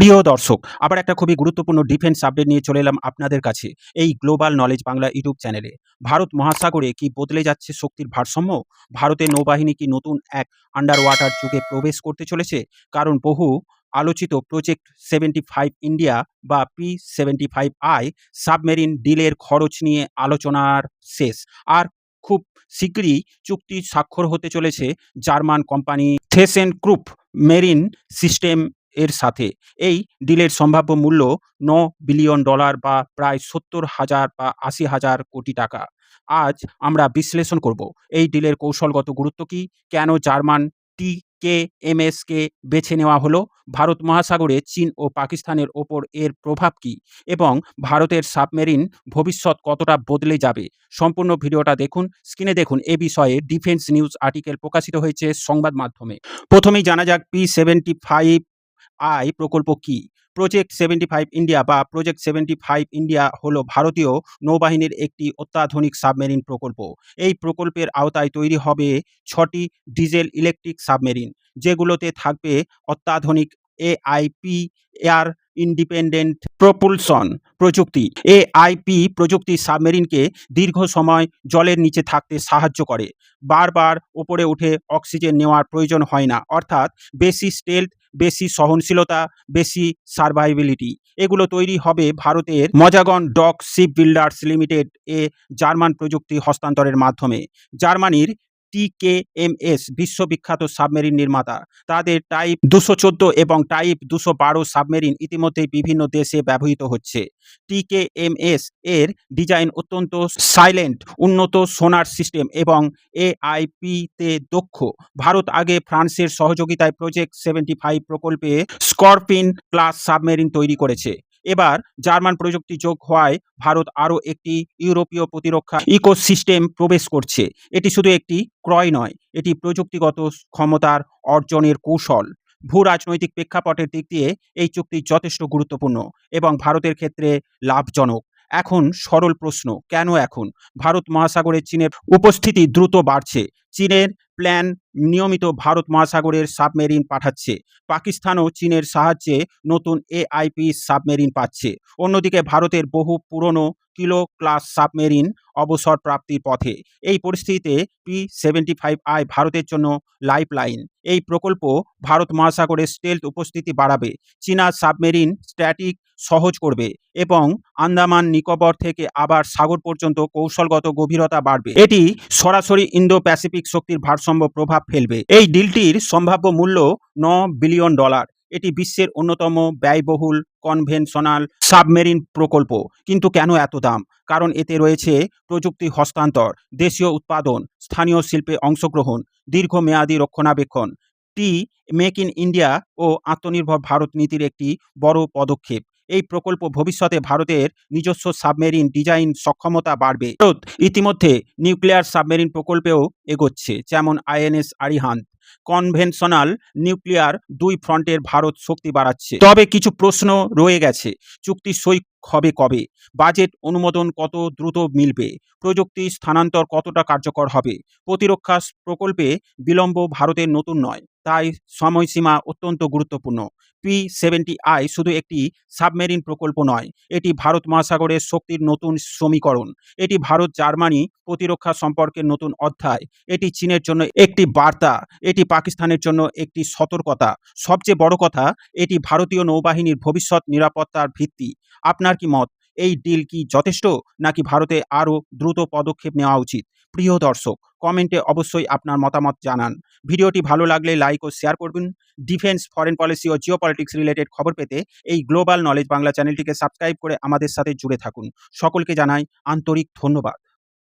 প্রিয় দর্শক, আবার একটা খুবই গুরুত্বপূর্ণ ডিফেন্স আপডেট নিয়ে চলে এলাম আপনাদের কাছে এই গ্লোবাল নলেজ বাংলা ইউটিউব চ্যানেলে। ভারত মহাসাগরে কি বদলে যাচ্ছে শক্তির ভারসাম্য? ভারতের নৌবাহিনী কি নতুন এক আন্ডার ওয়াটার যুগে প্রবেশ করতে চলেছে? কারণ বহু আলোচিত প্রজেক্ট 75 ইন্ডিয়া বা P-75I সাবমেরিন ডিলের খরচ নিয়ে আলোচনার শেষ। আর খুব শিগগিরই চুক্তি স্বাক্ষর হতে চলেছে German company ThyssenKrupp marine system এর সাথে। এই ডিলের সম্ভাব্য মূল্য $9 বিলিয়ন বা প্রায় ৭০,০০০ বা ৮০,০০০ কোটি টাকা। আজ আমরা বিশ্লেষণ করব এই ডিলের কৌশলগত গুরুত্ব কী, কেন জার্মান TKMS কে বেছে নেওয়া হলো, ভারত মহাসাগরে চীন ও পাকিস্তানের ওপর এর প্রভাব কী এবং ভারতের সাবমেরিন ভবিষ্যৎ কতটা বদলে যাবে। সম্পূর্ণ ভিডিওটা দেখুন, স্ক্রিনে দেখুন এ বিষয়ে ডিফেন্স নিউজ আর্টিকেল প্রকাশিত হয়েছে সংবাদ মাধ্যমে। প্রথমেই জানা যাক P-75I প্রকল্প কী। প্রজেক্ট 75 ইন্ডিয়া বা প্রজেক্ট 75 ইন্ডিয়া হলো ভারতীয় নৌবাহিনীর একটি অত্যাধুনিক সাবমেরিন প্রকল্প। এই প্রকল্পের আওতায় তৈরি হবে 6টি ডিজেল ইলেকট্রিক সাবমেরিন, যেগুলোতে থাকবে অত্যাধুনিক AIP এয়ার ইন্ডিপেন্ডেন্ট প্রপুলশন প্রযুক্তি। AIP প্রযুক্তি সাবমেরিনকে দীর্ঘ সময় জলের নিচে থাকতে সাহায্য করে। বারবার ওপরে উঠে অক্সিজেন নেওয়ার প্রয়োজন হয় না, অর্থাৎ বেশি স্টেলথ, বেশি সহনশীলতা, বেশি সার্ভাইভিলিটি। এগুলো তৈরি হবে ভারতের মজাগন ডক শিপ বিল্ডার্স লিমিটেড এ জার্মান প্রযুক্তি হস্তান্তরের মাধ্যমে। জার্মানির TKMS বিশ্ববিখ্যাত সাবমেরিন নির্মাতা। তাদের টাইপ 214 এবং টাইপ 212 সাবমেরিন ইতিমধ্যেই বিভিন্ন দেশে ব্যবহৃত হচ্ছে। TKMS এর ডিজাইন অত্যন্ত সাইলেন্ট, উন্নত সোনার সিস্টেম এবং AIP তে দক্ষ। ভারত আগে ফ্রান্সের সহযোগিতায় প্রজেক্ট 75 প্রকল্পে স্করপিন ক্লাস সাবমেরিন তৈরি করেছে। এবার জার্মান প্রযুক্তি যোগ হওয়ায় ভারত আরও একটি ইউরোপীয় প্রতিরক্ষা ইকোসিস্টেম প্রবেশ করছে। এটি শুধু একটি ক্রয় নয়, এটি প্রযুক্তিগত ক্ষমতার অর্জনের কৌশল। ভূ রাজনৈতিক প্রেক্ষাপটের দিক দিয়ে এই চুক্তি যথেষ্ট গুরুত্বপূর্ণ এবং ভারতের ক্ষেত্রে লাভজনক। এখন সরল প্রশ্ন, কেন এখন? ভারত মহাসাগরে চীনের উপস্থিতি দ্রুত বাড়ছে। চীনের প্ল্যান নিয়মিত ভারত মহাসাগরের সাবমেরিন পাঠাচ্ছে। পাকিস্তানও চীনের সাহায্যে নতুন AIP সাবমেরিন পাচ্ছে। অন্যদিকে ভারতের বহু পুরনো কিলো ক্লাস সাবমেরিন অবসর প্রাপ্তির পথে। এই পরিস্থিতিতে P-75I ভারতের জন্য লাইফলাইন। এই প্রকল্প ভারত মহাসাগরে স্টেলথ উপস্থিতি বাড়াবে, চীনা সাবমেরিন স্ট্যাটিক সহজ করবে এবং আন্দামান নিকোবর থেকে আবার সাগর পর্যন্ত কৌশলগত গভীরতা বাড়বে। এটি সরাসরি ইন্দো প্যাসিফিক শক্তির ভারসাম্য প্রভাব ফেলবে। এই ডিলটির সম্ভাব্য মূল্য $9 বিলিয়ন। এটি বিশ্বের অন্যতম ব্যয়বহুল কনভেনশনাল সাবমেরিন প্রকল্প। কিন্তু কেন এত দাম? কারণ এতে রয়েছে প্রযুক্তি হস্তান্তর, দেশীয় উৎপাদন, স্থানীয় শিল্পে অংশগ্রহণ, দীর্ঘমেয়াদী রক্ষণাবেক্ষণ। মেক ইন ইন্ডিয়া ও আত্মনির্ভর ভারত নীতির একটি বড় পদক্ষেপ। এই প্রকল্প ভবিষ্যতে ভারতের নিজস্ব সাবমেরিন ডিজাইন সক্ষমতা বাড়বে। ভারত ইতিমধ্যে নিউক্লিয়ার সাবমেরিন প্রকল্পেও এগোচ্ছে, যেমন INS আরিহান্ত। কনভেনশনাল নিউক্লিয়ার দুই ফ্রন্টের ভারত শক্তি বাড়াচ্ছে। তবে কিছু প্রশ্ন রয়ে গেছে। চুক্তি সই হবে কবে? বাজেট অনুমোদন কত দ্রুত মিলবে? প্রযুক্তি স্থানান্তর কতটা কার্যকর হবে? প্রতিরক্ষা প্রকল্পে বিলম্ব ভারতের নতুন নয়, তাই সময়সীমা অত্যন্ত গুরুত্বপূর্ণ। P-70I শুধু একটি সাবমেরিন প্রকল্প নয়, এটি ভারত মহাসাগরের শক্তির নতুন সমীকরণ। এটি ভারত জার্মানি প্রতিরক্ষা সম্পর্কের নতুন অধ্যায়। এটি চীনের জন্য একটি বার্তা, এটি পাকিস্তানের জন্য একটি সতর্কতা। সবচেয়ে বড় কথা, এটি ভারতীয় নৌবাহিনীর ভবিষ্যৎ নিরাপত্তার ভিত্তি। আপনার কি মত? এই ডিল কি যথেষ্ট, নাকি ভারতে আরও দ্রুত পদক্ষেপ নেওয়া উচিত? প্রিয় দর্শক, কমেন্টে অবশ্যই আপনার মতামত জানান। ভিডিওটি ভালো লাগলে লাইক ও শেয়ার করবেন। ডিফেন্স, ফরেন পলিসি ও জিওপলিটিক্স রিলেটেড খবর পেতে এই গ্লোবাল নলেজ বাংলা চ্যানেলটিকে সাবস্ক্রাইব করে আমাদের সাথে জুড়ে থাকুন। সকলকে জানাই আন্তরিক ধন্যবাদ।